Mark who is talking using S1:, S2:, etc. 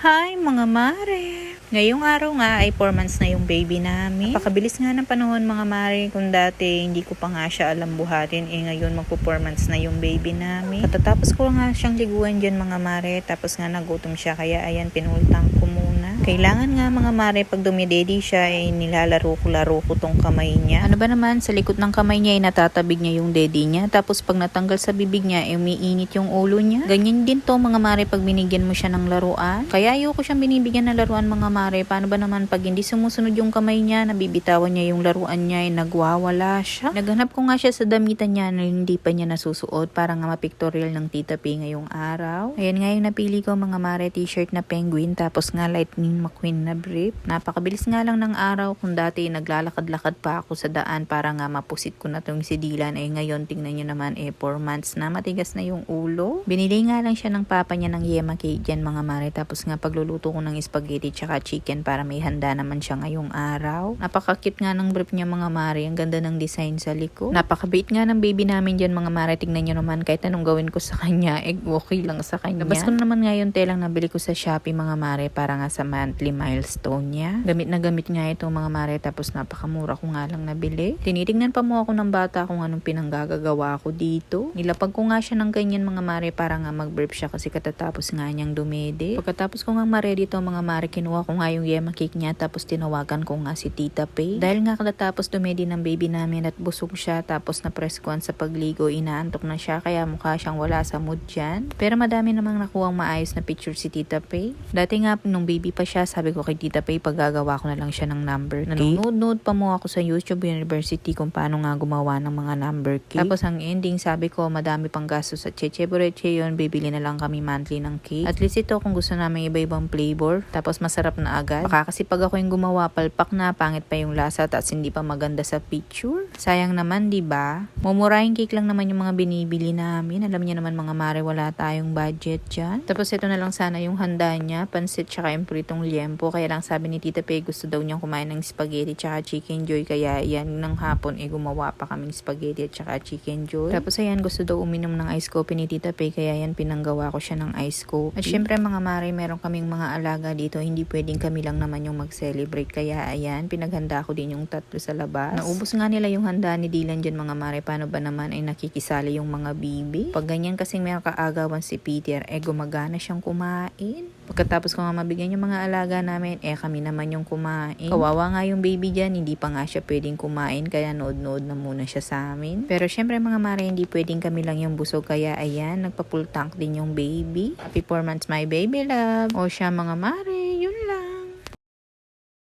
S1: Hi mga mare! Ngayong araw nga ay 4 months na yung baby namin. Napakabilis nga ng panahon mga mare. Kung dati hindi ko pa nga siya alam buhatin, ngayon magpo 4 months na yung baby namin. Katatapos ko nga siyang liguan dyan mga mare. Tapos nga nagutom siya, kaya ayan pinultang ko muna. Kailangan nga mga mare pag dumidedi siya ay nilalaro ko tong kamay niya. Ano ba naman, sa likod ng kamay niya ay natatabig niya yung daddy niya. Tapos pag natanggal sa bibig niya ay umiinit yung ulo niya. Ganyan din to mga mare pag binigyan mo siya ng laruan. Kaya ayoko siyang binibigyan ng laruan mga mare. Paano ba naman pag hindi sumusunod yung kamay niya, nabibitawan niya yung laruan niya, ay nagwawala siya. Naghanap ko nga siya sa damitan niya na hindi pa niya nasusuot para nga mapictorial ng Tita P ngayong araw. Ayan nga yung napili ko mga mare, t-shirt na penguin tapos nga Lightning McQueen na brief. Napakabilis nga lang ng araw. Kung dati naglalakad-lakad pa ako sa daan para nga mapusit ko na tong si Dylan, ngayon tingnan niyo naman 4 months na, matigas na yung ulo. Binili nga lang siya ng papa niya ng yema cake dyan mga mare. Tapos nga pagluluto ko ng spaghetti tsaka chicken para may handa naman siya ngayong araw. Napaka-cute nga ng brief niya mga mare. Ang ganda ng design sa likod. Napaka-bait nga ng baby namin dyan mga mare. Tingnan niyo naman, kahit anong gawin ko sa kanya, okay lang sa kanya. Labas ko naman ngayon telang nabili ko sa Shopee mga mare para nga sa monthly milestone niya. Gamit na gamit nga ito mga mare, tapos napakamura ko nga lang nabili. Tinitingnan pa mo ako ng bata kung anong pinanggagawa ko dito. Nilapag ko nga siya ng ganyan mga mare para nga mag-brief siya kasi katatapos nga niyang dumede. Pagkatapos ko nga mare dito mga mare, kinuha ko nga yung yema cake niya tapos tinawagan ko nga si Tita Pay. Dahil nga katatapos dumedi ng baby namin at busog siya tapos na-press-kuhan sa pagligo, inaantok na siya kaya mukha siyang wala sa mood dyan. Pero madami namang nakuhang maayos na picture si Tita Pay. Dati nga nung baby pa siya, sabi ko kay Tita Pay paggagawa ko na lang siya ng number cake. Nanonood pa mo ako sa YouTube University kung paano nga gumawa ng mga number cake. Tapos ang ending sabi ko madami pang gastos sa Cheche Boreche yun, bibili na lang kami monthly ng cake. At least ito kung gusto namin iba-ibang flavor tapos masarap na agad. Baka kasi pag ako yung gumawa, palpak na, pangit pa yung lasa tapos hindi pa maganda sa picture. Sayang naman, di ba? Mumurahing cake lang naman yung mga binibili namin. Alam niyo naman mga mare, wala tayong budget dyan. Tapos ito na lang sana yung handa niya, pansit tsaka yung pritong liempo. Kaya lang sabi ni Tita Pei, gusto daw niyang kumain ng spaghetti tsaka chicken joy. Kaya yan ng hapon, gumawa pa kami ng spaghetti at tsaka chicken joy. Tapos ayan, gusto daw uminom ng ice coffee ni Tita Pei. Kaya yan, pinanggawa ko siya ng ice coffee. At syempre mga mare, meron kaming mga alaga dito. Hindi pwedeng kami lang naman yung mag-celebrate. Kaya ayan, pinaghanda ko din yung tatlo sa labas. Naubos nga nila yung handa ni Dylan dyan mga mare. Paano ba naman ay nakikisali yung mga bibi? Pag ganyan kasing may kaagawan si Peter, gumagana siyang kumain. Pagkatapos ko nga mabigyan yung mga alaga namin, kami naman yung kumain. Kawawa nga yung baby dyan, hindi pa nga siya pwedeng kumain, kaya nood-nood na muna siya sa amin. Pero syempre mga mare, hindi pwedeng kami lang yung busog, kaya ayan, nagpa-full tank din yung baby. Happy 4 months my baby love. O siya mga mare, yun lang.